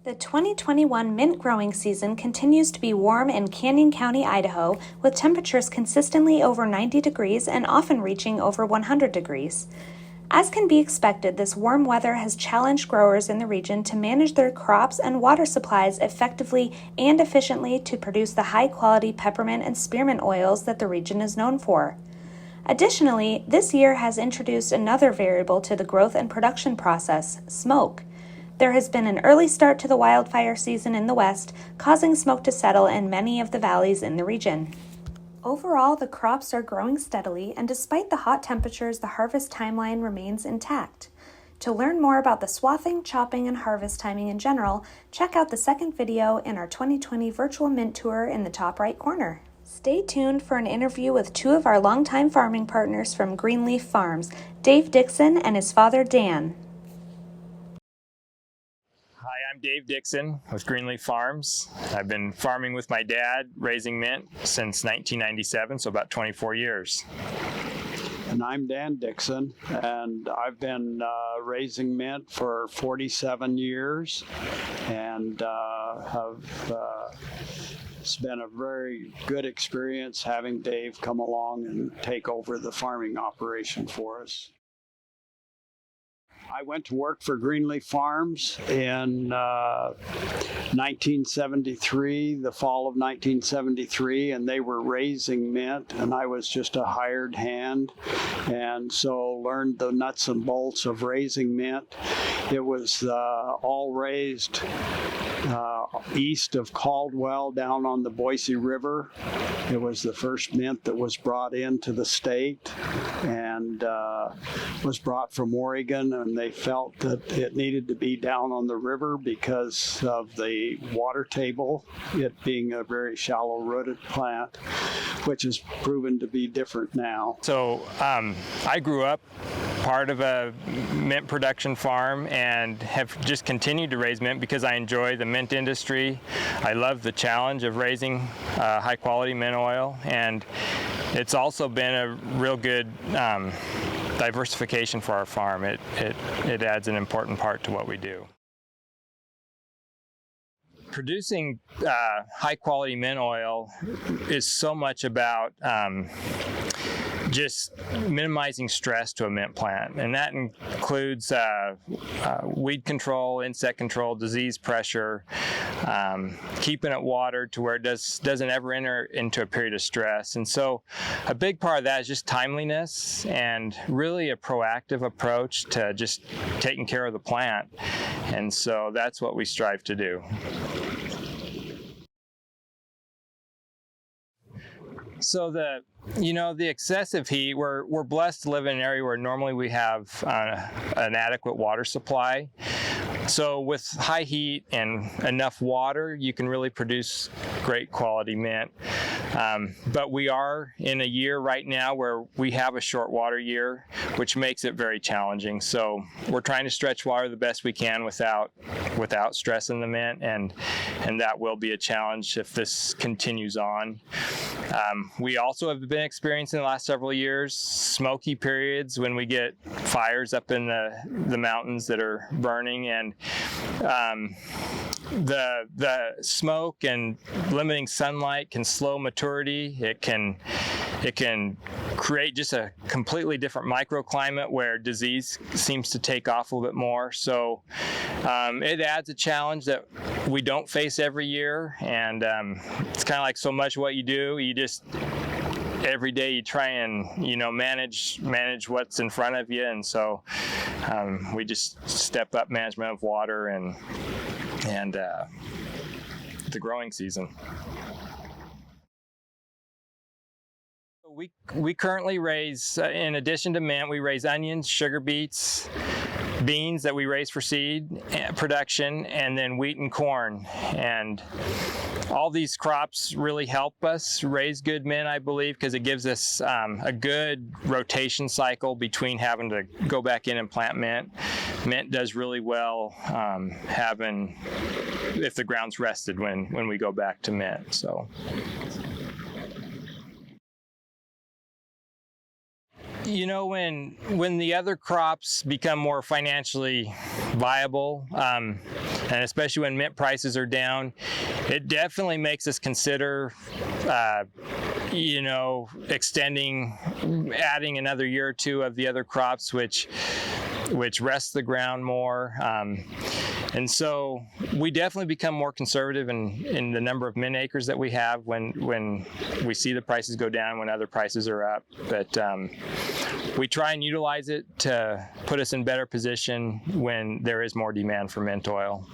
The 2021 mint growing season continues to be warm in Canyon County, Idaho, with temperatures consistently over 90 degrees and often reaching over 100 degrees. As can be expected, this warm weather has challenged growers in the region to manage their crops and water supplies effectively and efficiently to produce the high-quality peppermint and spearmint oils that the region is known for. Additionally, this year has introduced another variable to the growth and production process: smoke. There has been an early start to the wildfire season in the west, causing smoke to settle in many of the valleys in the region. Overall, the crops are growing steadily, and despite the hot temperatures, the harvest timeline remains intact. To learn more about the swathing, chopping, and harvest timing in general, check out the second video in our 2020 virtual mint tour in the top right corner. Stay tuned for an interview with two of our longtime farming partners from Greenleaf Farms, Dave Dixon and his father Dan. Hi, I'm Dave Dixon with Greenleaf Farms. I've been farming with my dad, raising mint, since 1997, so about 24 years. And I'm Dan Dixon, and I've been raising mint for 47 years, and it's been a very good experience having Dave come along and take over the farming operation for us. I went to work for Greenleaf Farms in 1973, the fall of 1973, and they were raising mint, and I was just a hired hand, and so learned the nuts and bolts of raising mint. It was all raised east of Caldwell down on the Boise River. It was the first mint that was brought into the state and was brought from Oregon, and they felt that it needed to be down on the river because of the water table, it being a very shallow rooted plant, which has proven to be different now. So I grew up part of a mint production farm and have just continued to raise mint because I enjoy the mint industry. I love the challenge of raising high quality mint oil, and it's also been a real good diversification for our farm. It adds an important part to what we do. Producing high quality mint oil is so much about just minimizing stress to a mint plant, and that includes weed control, insect control, disease pressure, keeping it watered to where it doesn't ever enter into a period of stress. And so a big part of that is just timeliness and really a proactive approach to just taking care of the plant, and so that's what we strive to do. So the excessive heat, we're blessed to live in an area where normally we have an adequate water supply. So with high heat and enough water, you can really produce great quality mint. But we are in a year right now where we have a short water year, which makes it very challenging. So we're trying to stretch water the best we can without stressing the mint, and that will be a challenge if this continues on. We also have been experiencing the last several years smoky periods when we get fires up in the mountains that are burning, and the smoke and limiting sunlight can slow maturity. It can create just a completely different microclimate where disease seems to take off a little bit more. So it adds a challenge that we don't face every year, and it's kind of like so much what you do. You just every day you try and manage what's in front of you, and so we just step up management of water and the growing season. We currently raise, in addition to mint, we raise onions, sugar beets, beans that we raise for seed production, and then wheat and corn. And all these crops really help us raise good mint, I believe, because it gives us a good rotation cycle between having to go back in and plant mint. Mint does really well if the ground's rested when we go back to mint. So you know, when the other crops become more financially viable, and especially when mint prices are down, it definitely makes us consider, you know, adding another year or two of the other crops, which rests the ground more. And so we definitely become more conservative in the number of mint acres that we have when we see the prices go down, when other prices are up. But we try and utilize it to put us in better position when there is more demand for mint oil.